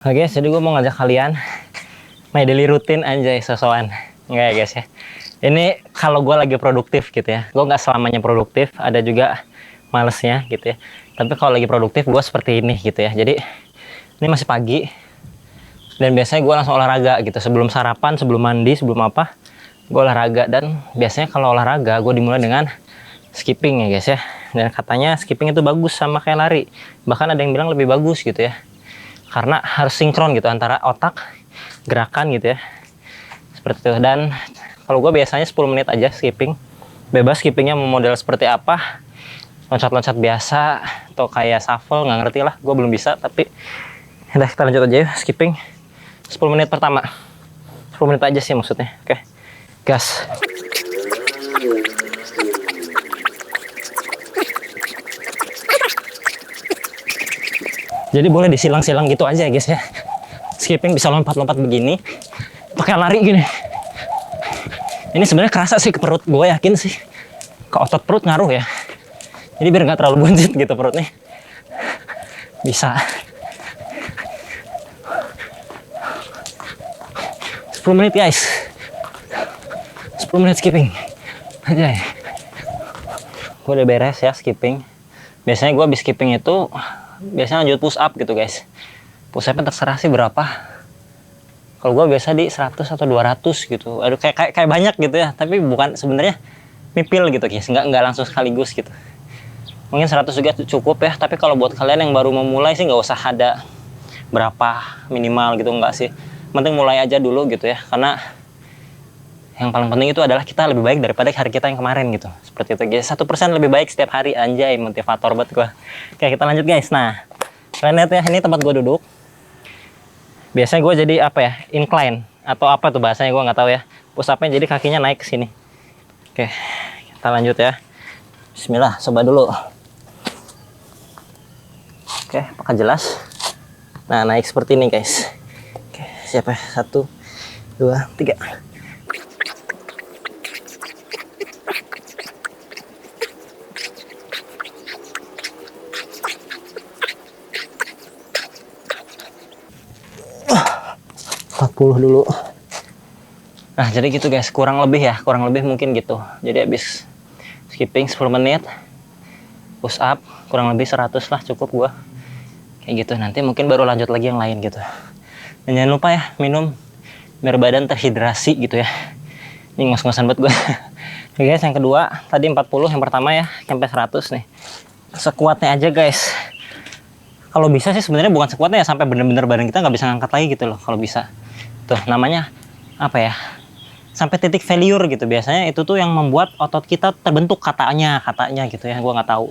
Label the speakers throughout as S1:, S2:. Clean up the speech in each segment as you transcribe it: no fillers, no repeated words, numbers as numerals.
S1: Oke guys, jadi gue mau ngajak kalian my daily routine anjay sosokan. Enggak ya guys ya. Ini kalau gue lagi produktif gitu ya. Gue nggak selamanya produktif, ada juga malesnya gitu ya. Tapi kalau lagi produktif gue seperti ini gitu ya. Jadi ini masih pagi dan biasanya gue langsung olahraga gitu. Sebelum sarapan, sebelum mandi, sebelum apa, gue olahraga. Dan biasanya kalau olahraga gue dimulai dengan skipping ya guys ya. Dan katanya skipping itu bagus sama kayak lari. Bahkan ada yang bilang lebih bagus gitu ya. Karena harus sinkron gitu antara otak, gerakan gitu ya. Seperti itu. Dan kalau gue biasanya 10 menit aja skipping. Bebas skippingnya mau model seperti apa. Loncat-loncat biasa atau kayak shuffle, nggak ngerti lah. Gue belum bisa, tapi udah kita lanjut aja ya skipping. 10 menit pertama. 10 menit aja sih maksudnya. Oke. Gas. Jadi boleh disilang-silang gitu aja ya guys ya. Skipping bisa lompat-lompat begini, pakai lari gini. Ini sebenarnya kerasa sih ke perut, gue yakin sih ke otot perut ngaruh ya. Jadi biar nggak terlalu buncit gitu perutnya. Bisa. 10 menit guys. 10 menit skipping aja ya. Gue udah beres ya skipping. Biasanya gue habis skipping itu biasanya lanjut push up gitu guys. Push upnya terserah sih berapa. Kalau gue biasa di 100 atau 200 gitu. Aduh kayak banyak gitu ya. Tapi bukan sebenarnya mipil gitu guys. Nggak langsung sekaligus gitu. Mungkin 100 juga cukup ya. Tapi kalau buat kalian yang baru memulai sih nggak usah ada berapa minimal gitu, nggak sih. Penting mulai aja dulu gitu ya. Karena yang paling penting itu adalah kita lebih baik daripada hari kita yang kemarin gitu. Seperti itu guys. 1% lebih baik setiap hari, anjay, motivator banget gua. Oke, kita lanjut guys. Nah, kalian lihat ya, ini tempat gua duduk. Biasanya gua jadi apa ya? Incline atau apa tuh bahasanya gua nggak tahu ya. Push up-nya jadi kakinya naik ke sini. Oke, kita lanjut ya. Bismillah, coba dulu. Oke, apakah jelas? Nah, naik seperti ini guys. Oke, siap ya? 1, 2, 3. Dulu. Nah, jadi gitu guys, kurang lebih mungkin gitu. Jadi habis skipping 10 menit, push up kurang lebih 100 lah cukup gua. Kayak gitu, nanti mungkin baru lanjut lagi yang lain gitu. Dan jangan lupa ya, minum biar badan terhidrasi gitu ya. Ini ngos-ngosan buat gua. Oke guys, yang kedua, tadi 40, yang pertama ya, sampai 100 nih. Sekuatnya aja guys. Kalau bisa sih sebenarnya bukan sekuatnya ya, sampai bener-bener badan kita nggak bisa ngangkat lagi gitu loh kalau bisa. Tuh namanya apa ya, sampai titik failure gitu. Biasanya itu tuh yang membuat otot kita terbentuk katanya gitu ya, gua nggak tahu.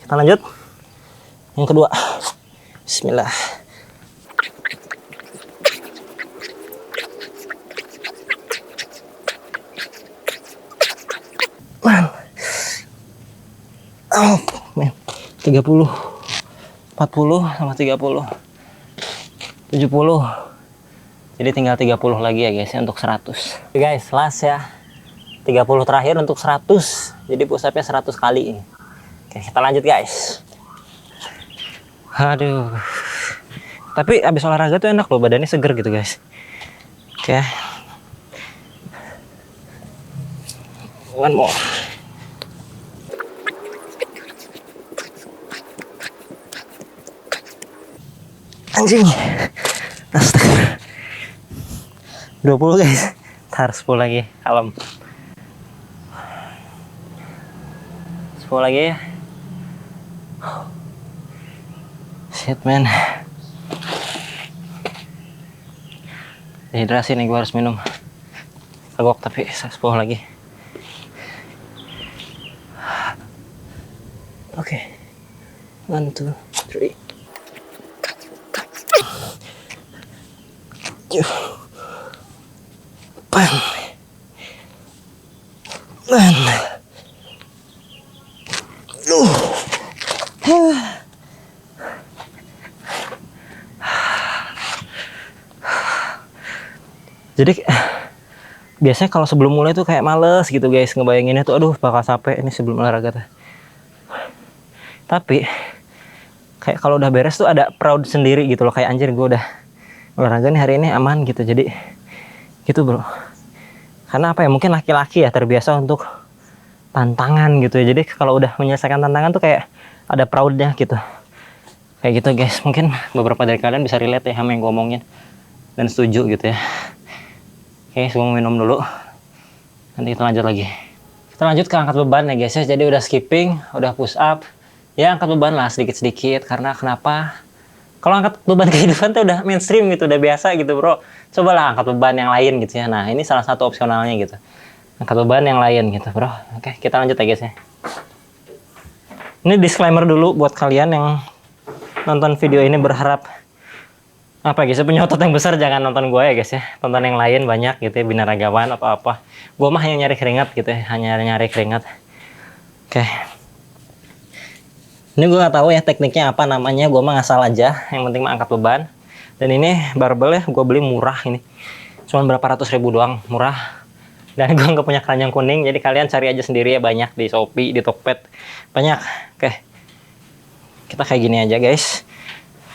S1: Kita lanjut yang kedua. Bismillah. Oh man, 30, 40 sama 30, 70. Jadi tinggal 30 lagi ya guys ya untuk 100. Oke guys, last ya. 30 terakhir untuk 100. Jadi push up-nya 100 kali. Oke, kita lanjut guys. Aduh. Tapi abis olahraga tuh enak loh, badannya seger gitu guys. Oke. One more. Anjing. Astaga. 20 guys. Ntar 10 lagi, kalem. 10 lagi ya. Shit man. Dehidrasi nih, gue harus minum. Kagok tapi 10 lagi. Oke. 1, 2, 3. Jadi biasanya kalau sebelum mulai tuh kayak males gitu guys, ngebayanginnya tuh aduh bakal capek ini sebelum olahraga tuh. Tapi kayak kalau udah beres tuh ada proud sendiri gitu loh, kayak anjir gue udah olahraga nih hari ini aman gitu. Jadi gitu bro, karena apa ya, mungkin laki-laki ya terbiasa untuk tantangan gitu ya. Jadi kalau udah menyelesaikan tantangan tuh kayak ada proudnya gitu, kayak gitu guys. Mungkin beberapa dari kalian bisa relate ya sama yang gue omongin dan setuju gitu ya. Oke, gue mau minum dulu, nanti kita lanjut lagi. Kita lanjut ke angkat beban ya guys ya. Jadi udah skipping, udah push up, ya angkat beban lah sedikit-sedikit. Karena kenapa? Kalau angkat beban kehidupan tuh udah mainstream gitu, udah biasa gitu bro. Cobalah angkat beban yang lain gitu ya. Nah ini salah satu opsionalnya gitu, angkat beban yang lain gitu bro. Oke, kita lanjut ya guys ya. Ini disclaimer dulu buat kalian yang nonton video ini berharap apa guys, punya otot yang besar, jangan nonton gue ya guys ya. Tonton yang lain banyak gitu ya, binaragawan apa-apa. Gue mah hanya nyari keringat gitu ya, hanya nyari keringat. Oke. Ini gue nggak tahu ya tekniknya apa namanya, gue mah ngasal aja. Yang penting mah angkat beban. Dan ini barbel ya, gue beli murah ini. Cuman berapa ratus ribu doang, murah. Dan gue nggak punya keranjang kuning, jadi kalian cari aja sendiri ya, banyak di Shopee, di Tokped, banyak. Oke, kita kayak gini aja guys.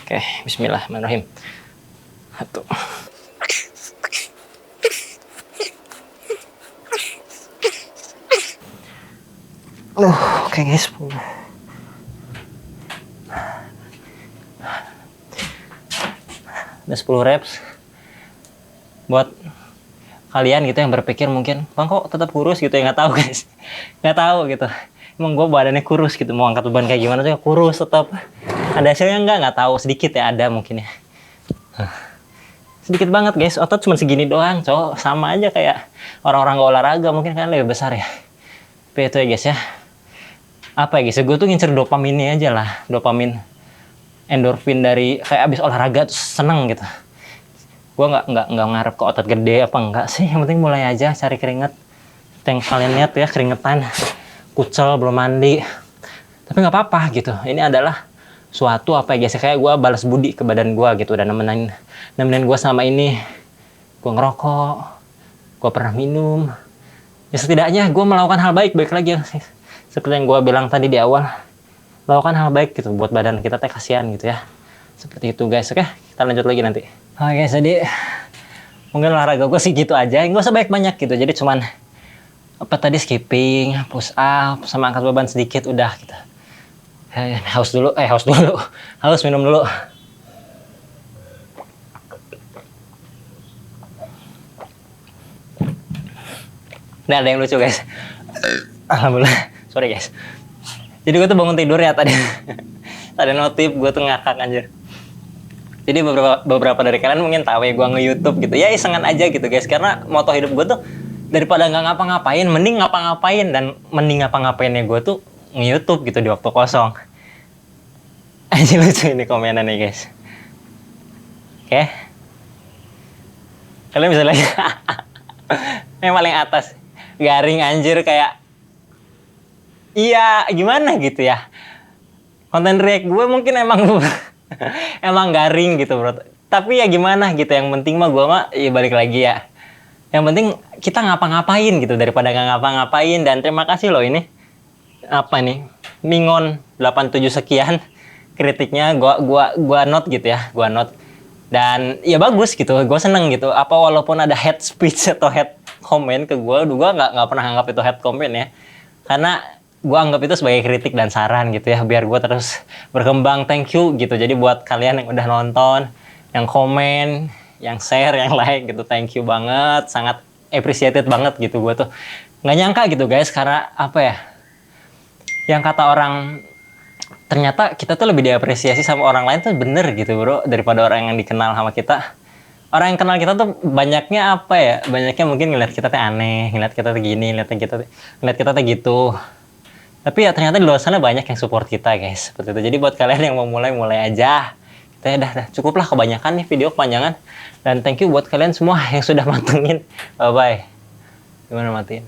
S1: Oke, Bismillahirrahmanirrahim. Satu. Oke guys. Ada 10 reps. Buat kalian gitu yang berpikir mungkin, bang kok tetap kurus gitu ya, nggak tahu guys, nggak tahu gitu. Emang gue badannya kurus gitu, mau angkat beban kayak gimana tuh kurus tetap. Ada hasilnya nggak tahu, sedikit ya ada mungkin ya. Sedikit banget guys, otot cuma segini doang cowok, sama aja kayak orang-orang gak olahraga, mungkin kan lebih besar ya. Tapi itu ya guys ya, apa ya guys, gue tuh ngincer dopaminnya aja lah, dopamin, endorfin dari kayak abis olahraga tuh seneng gitu. Gue nggak ngarep ke otot gede apa enggak sih, yang penting mulai aja cari keringet. Yang kalian lihat ya, keringetan, kucel, belum mandi, tapi nggak apa-apa gitu. Ini adalah suatu apa ya guys, kayak gue balas budi ke badan gue gitu, dan nemenin gue selama ini. Gue ngerokok, gue pernah minum, ya setidaknya gue melakukan hal baik lagi seperti yang gue bilang tadi di awal, lakukan hal baik gitu buat badan kita, teh kasihan gitu ya. Seperti itu guys. Oke, kita lanjut lagi nanti. Oke guys, jadi mungkin olahraga gue sih gitu aja, nggak usah banyak gitu. Jadi cuman apa tadi, skipping, push up, sama angkat beban sedikit, udah gitu. Haus dulu, haus, minum dulu. Nah, ada yang lucu guys. Alhamdulillah, sorry guys. Jadi gue tuh bangun tidur ya tadi. Ada notif, gue tuh ngakak anjir. Jadi beberapa dari kalian mungkin tahu ya gue nge-YouTube gitu. Ya isengan aja gitu guys, karena moto hidup gue tuh daripada nggak ngapa-ngapain, mending ngapa-ngapain. Dan mending ngapa-ngapainnya gue tuh nge-YouTube gitu di waktu kosong. Anjir lucu ini komenan nih guys. Oke. Kalian bisa lihat. Yang paling atas. Garing anjir, kayak iya gimana gitu ya. Konten react gue mungkin emang emang garing gitu bro. Tapi ya gimana gitu, yang penting mah gue mah ya balik lagi ya. Yang penting kita ngapa-ngapain gitu daripada nggak ngapa-ngapain. Dan terima kasih loh ini. Apa nih? Mingon 87 sekian kritiknya, gua note gitu ya, gua note. Dan ya bagus gitu, gue seneng gitu. Apa walaupun ada hate speech atau hate comment ke gue nggak pernah anggap itu hate comment ya. Karena gue anggap itu sebagai kritik dan saran gitu ya, biar gue terus berkembang. Thank you gitu. Jadi buat kalian yang udah nonton, yang komen, yang share, yang like gitu, thank you banget, sangat appreciated banget gitu. Gue tuh nggak nyangka gitu guys, karena apa ya, yang kata orang, ternyata kita tuh lebih diapresiasi sama orang lain tuh bener gitu bro, daripada orang yang dikenal sama kita. Orang yang kenal kita tuh banyaknya apa ya, banyaknya mungkin ngeliat kita tuh aneh, ngeliat kita tuh gini, ngeliat kita tuh gitu. Tapi ya ternyata di luar sana banyak yang support kita guys, seperti itu. Jadi buat kalian yang mau mulai aja. Kita udah cukup lah, kebanyakan nih video kepanjangan. Dan thank you buat kalian semua yang sudah mantengin. Bye bye. Gimana matiin?